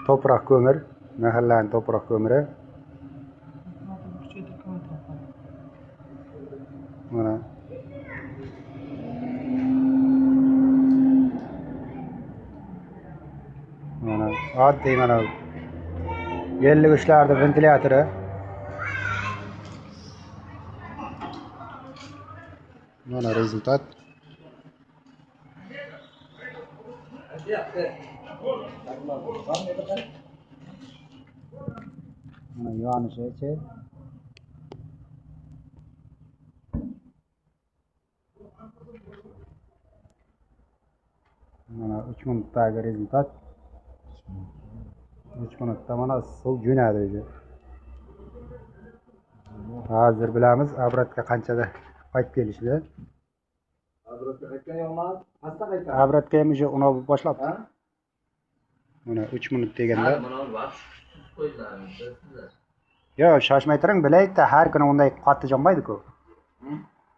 Toprak kömür. Mahallenin toprak kömürü. Mana. Mana. Oddiy mana. Yerli güçlerde ventilatörü. Mana rezultat. Mana yonishi. Mana 3 minutdagi rezultat. 3 minutda mana suv jo'nadi o'zi. Hozir bilamiz obratga qanchada qaytib kelishdi. Obratga qaytgan yo'qmi? Pastda qaytgan. Obratga ham o'sha unav boshlabdi. Mana 3 minut deganda. Yo, shoshmay turing, bilaylik-da, har kuni unday qattiq yonmaydi-ku.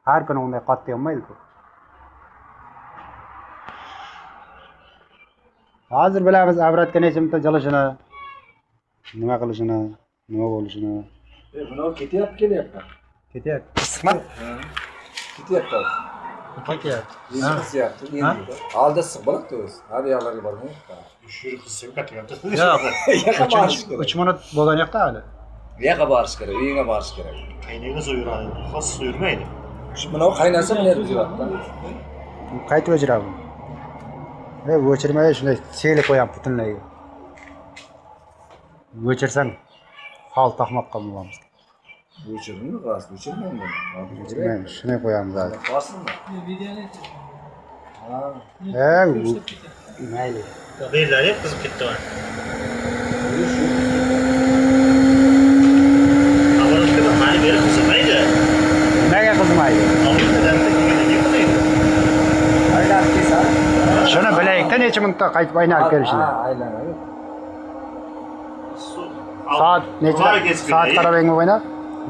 Har kuni unday qattiq yonmaydi-ku. Hozir bilamiz obratga necha minutda jilishini, nima qilishini, nima bo'lishini. Bunov kelyapti. Ketyapti. Issiqmi? Ketyapti. Ketyapti. Alda issiq bo'ladi o'zi. Hali yoqlarga bormayapti. Shuri qilsam ketyapti. Yo'q. 3 minut bo'lgan yo'qda hali. Yoqqa borish kerak, uyingga borish kerak. Qaynaga so'yiladi. Xos so'yilmaydi. Bunov qaynasa bular buzyapti. Qaytib o'chiradi. O'chirmay shunday selib qo'yam butunlay. O'chirsang hol taqmoqqa bo'lamiz. O'chirdingmi? Rost o'chirmaymi? O'chirmaymiz, shunday qo'yamiz hozir. Borsinmi? Mayli. Bellar qizib ketdi. Avvalda mani berib qizmaydi. Nimaga qizmaydi? Aylanib kelsa. Shuni bilaylik-da necha minutda qaytib aylanib kelishini. Aylanadi. Soat necha? Soat qarabangmi o'ynab?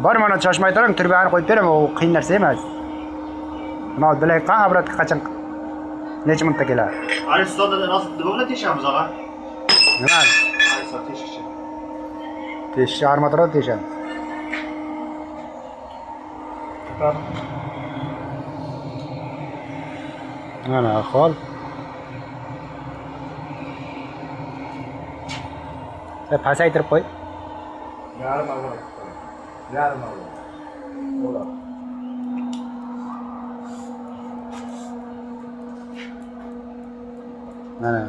Bir minut shoshmay turing, turbani qo'yib beraman, u qiyin narsa emas. Mana bilaylik-qa obratga qachon necha minutda keladi? Aristonda nasıl dibog'la teshamiz og'a? Nima? Ariston teshishchi. Teshishchi armaturada teshamiz. Mana ahvol. Pasaytirib qo'y. Yarim avval. Yarim avval. Bo'ladi. Mana.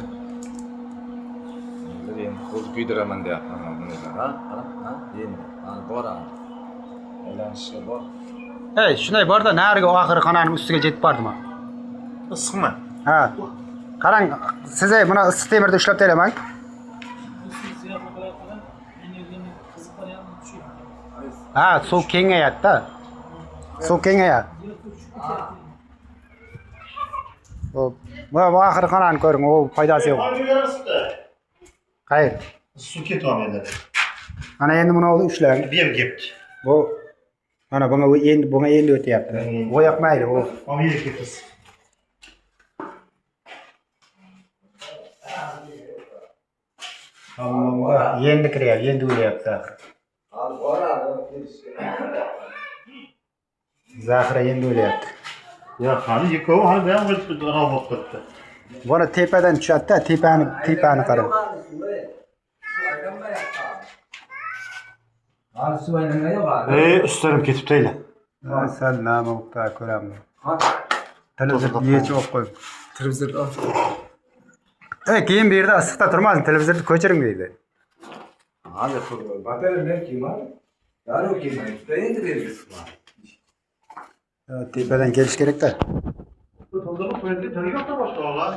Men qo'l kuydiraman deyapman buni. Ha? Endi. Bora. Aylanishga bor. Ey, shunday borda nariga oxiri xonaning ustiga yetib bordim. Issiqmi? Ha. Qarang, siz buni issiq temirda ushlab teraman. Ha, suv kengayadi-da. Suv kengayadi. Hop. Bu oxiri xonani ko'ring, u foydasi yo'q. Qayer? Suv ketyapti. Mana endi buni ushlang. Bu ham ketdi. Bu mana bunga endi o'tyapti. Bu yoqmaydi, u. Olib ketamiz. Endi kiryapti, endi o'lyapti. Al boradi. Zahra endi o'lyapti. Ya hali yikovi hali bilan robot qilibdi. Buni tepadan tushadi-da, tepani qarang. Hali suv aylanmay yo'q. Ustarim ketibdi-la. Sal namoqda ko'ramiz. Televizorni yechib olib qo'y. Televizorni och. Keyin bu yerda issiqda turmasin, televizorni ko'chiring deydi. Hali batarya men kiyman. Darrov kiymaydi. Endi bergisi. Tepadan kelish kerak-da. To'ldirib qo'yildi, telefonda boshqa og'a.